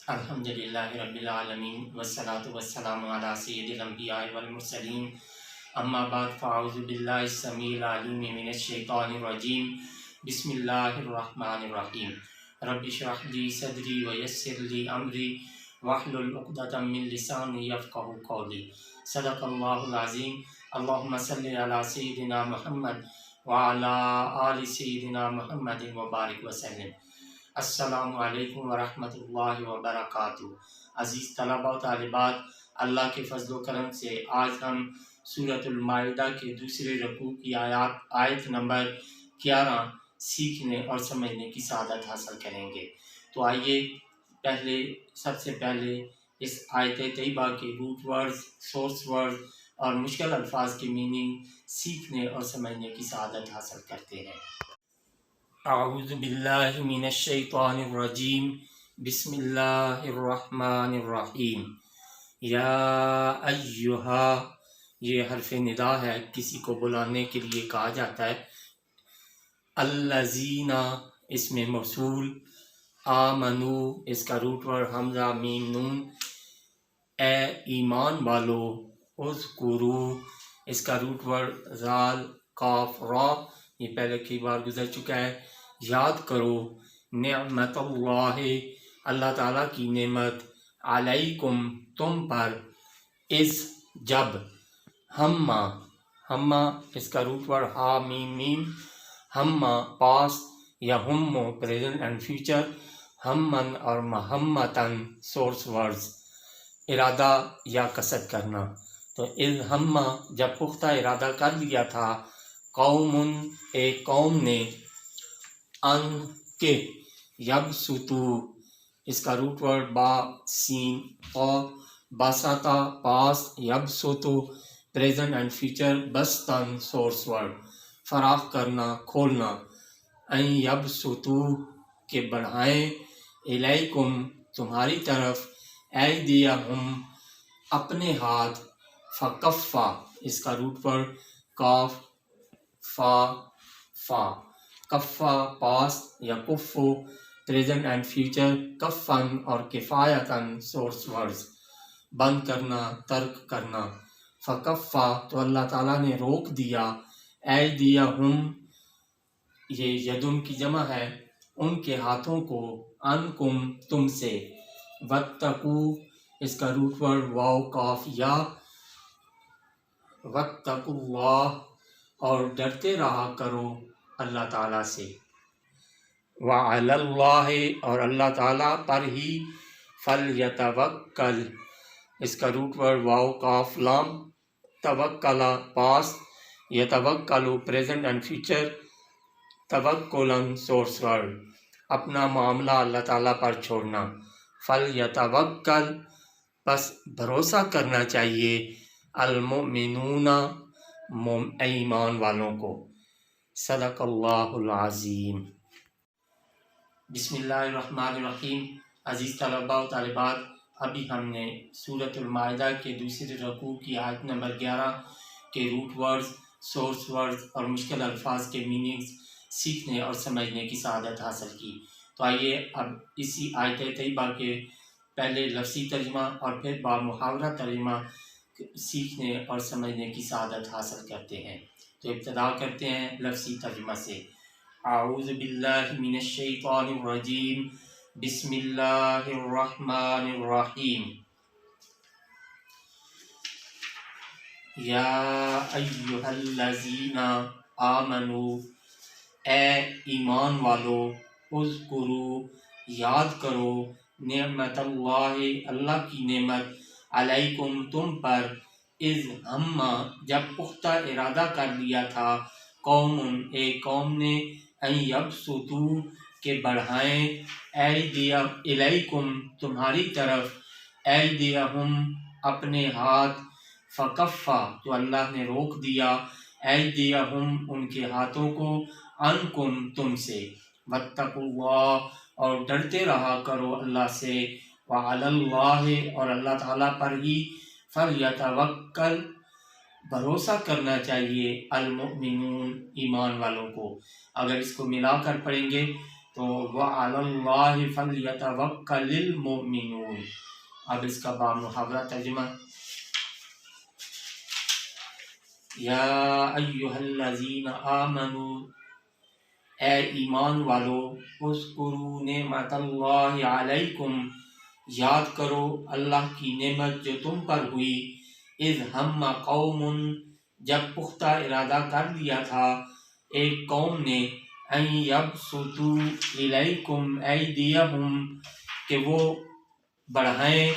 الحمدللہ رب العالمین والصلاة والسلام علی سید الانبیاء والمرسلین اما بعد فاعوذ باللہ السمیع العلیم من الشیطان الرجیم بسم اللہ الرحمن الرحیم رب اشرح لی صدری ویسر لی امری واحلل عقدۃ من لسانی یفقہوا قولی صدق اللہ العظیم اللہم صلی علی سیدنا محمد وعلی آل سیدنا محمد وبارک وسلم۔ السلام علیکم ورحمۃ اللہ وبرکاتہ۔ عزیز طلباء و طالبات، اللہ کے فضل و کرم سے آج ہم سورۃ المائدہ کے دوسرے رکوع کی آیت نمبر 11 سیکھنے اور سمجھنے کی سعادت حاصل کریں گے۔ تو آئیے سب سے پہلے اس آیت طیبہ کے روٹ ورڈز، سورس ورڈز اور مشکل الفاظ کے میننگ سیکھنے اور سمجھنے کی سعادت حاصل کرتے ہیں۔ اعوذ باللہ من الشیطان الرجیم، بسم اللہ الرحمن الرحیم۔ یا ایہا، یہ حرف ندا ہے، کسی کو بلانے کے لیے کہا جاتا ہے۔ الذین، اس میں موصول، آمنو، اس کا روٹ ورڈ حمزہ میم نون، اے ایمان والو، اذکرو، اس کا روٹ ورڈ زال قاف را، یہ پہلے کئی بار گزر چکا ہے، یاد کرو، نعمت اللہ، اللہ تعالیٰ کی نعمت، علیکم، تم پر، از، جب، ہما، اس کا روٹ ورڈ ہا میم میم، ہما پاسٹ یا ہمو پریزنٹ اینڈ فیوچر، ہمن اور محمتن سورس ورڈز، ارادہ یا قصد کرنا۔ تو اذ ہما، جب پختہ ارادہ کر لیا تھا، قوم، ایک قوم نے، ان کے، یبسطو، اس کا روٹ ورڈ با سین او، باسطہ پاسٹ، یبسطو پریزنٹ اینڈ فیوچر، بستن سورس ورڈ، فراخ کرنا، کھولنا، این یبسطو، کہ بڑھائیں، الیکم، تمہاری طرف، ایدیہم، اپنے ہاتھ، فکفا، اس کا روٹ ورڈ کاف فا، کفا پاسٹ یا کفو پریزنٹ اینڈ فیوچر، کفن اور کفایتن سورس ورڈز، بند کرنا، ترک کرنا۔ فکفا، تو اللہ تعالیٰ نے روک دیا، ایدیہم، یہ یدن کی جمع ہے، ان کے ہاتھوں کو، انکم، تم سے، واتقو، اس کا روٹ ورڈ واو کاف یا، واتقوا اللہ، اور ڈرتے رہا کرو اللہ تعالیٰ سے، وعلی اللہ، اور اللہ تعالیٰ پر ہی، فلیتوکل، اس کا روٹ ورڈ واو کاف لام، توکلا پاسٹ، یتوکلو پریزنٹ اینڈ فیوچر، توکلن سورس ورڈ، اپنا معاملہ اللہ تعالیٰ پر چھوڑنا۔ فلیتوکل، بس بھروسہ کرنا چاہیے، المؤمنون، ایمان والوں کو۔ صدق اللہ العظیم۔ بسم اللہ الرحمن الرحیم۔ عزیز طلباء و طالبات، ابھی ہم نے سورۃ المائدہ کے دوسرے رکوع کی آیت نمبر 11 کے روٹ ورڈز، سورس ورڈز اور مشکل الفاظ کے میننگز سیکھنے اور سمجھنے کی سعادت حاصل کی۔ تو آئیے اب اسی آیت طیبہ کے پہلے لفظی ترجمہ اور پھر بامحاورہ ترجمہ سیکھنے اور سمجھنے کی سعادت حاصل کرتے ہیں۔ تو ابتدا کرتے ہیں لفظی ترجمہ سے۔ اعوذ باللہ من الشیطان الرجیم، بسم اللہ الرحمن الرحیم۔ یا ایہا الذین آمنوا، اے ایمان والو، اذکروا، یاد کرو، نعمت اللہ، اللہ کی نعمت، علیکم، تم پر، اذ ہما، جب پختہ ارادہ کر لیا تھا، قوم، ایک قوم نے، ان یبسطوا، کہ بڑھائیں، الیکم، تمہاری طرف، ایدیہم، اپنے ہاتھ، فکفا، تو اللہ نے روک دیا، ایدیہم، ان کے ہاتھوں کو، انکم، تم سے، واتقوا اللہ، اور ڈرتے رہا کرو اللہ سے، وعلی اللہ، اور اللہ تعالیٰ پر ہی، فلیتوکل، بھروسہ کرنا چاہیے، المؤمنون، ایمان والوں کو۔ اگر اس کو ملا کر پڑھیں گے تو وَعَلَى اللَّهِ فَلْيَتَوَكَّلِ الْمُؤْمِنُونَ۔ اب اس کا بامحاورہ ترجمہ: یا ایھا الذین آمنوا، اے ایمان والو، اذکروا نعمت اللہ علیکم، یاد کرو اللہ کی نعمت جو تم پر ہوئی، اذ ہم قوم، جب پختہ ارادہ کر لیا تھا ایک قوم نے، ان یبسطوا الیکم ایدیہم، کہ وہ بڑھائیں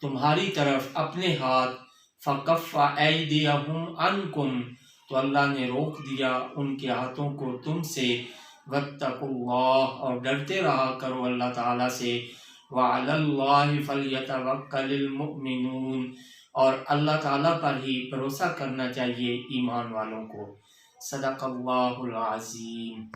تمہاری طرف اپنے ہاتھ، فکف ایدیہم عنکم، تو اللہ نے روک دیا ان کے ہاتھوں کو تم سے، واتقوا اللہ، اور ڈرتے رہا کرو اللہ تعالیٰ سے، وعلی اللہ فلیتوکل المؤمنون، اور اللہ تعالیٰ پر ہی بھروسہ کرنا چاہیے ایمان والوں کو۔ صدق اللہ العظیم۔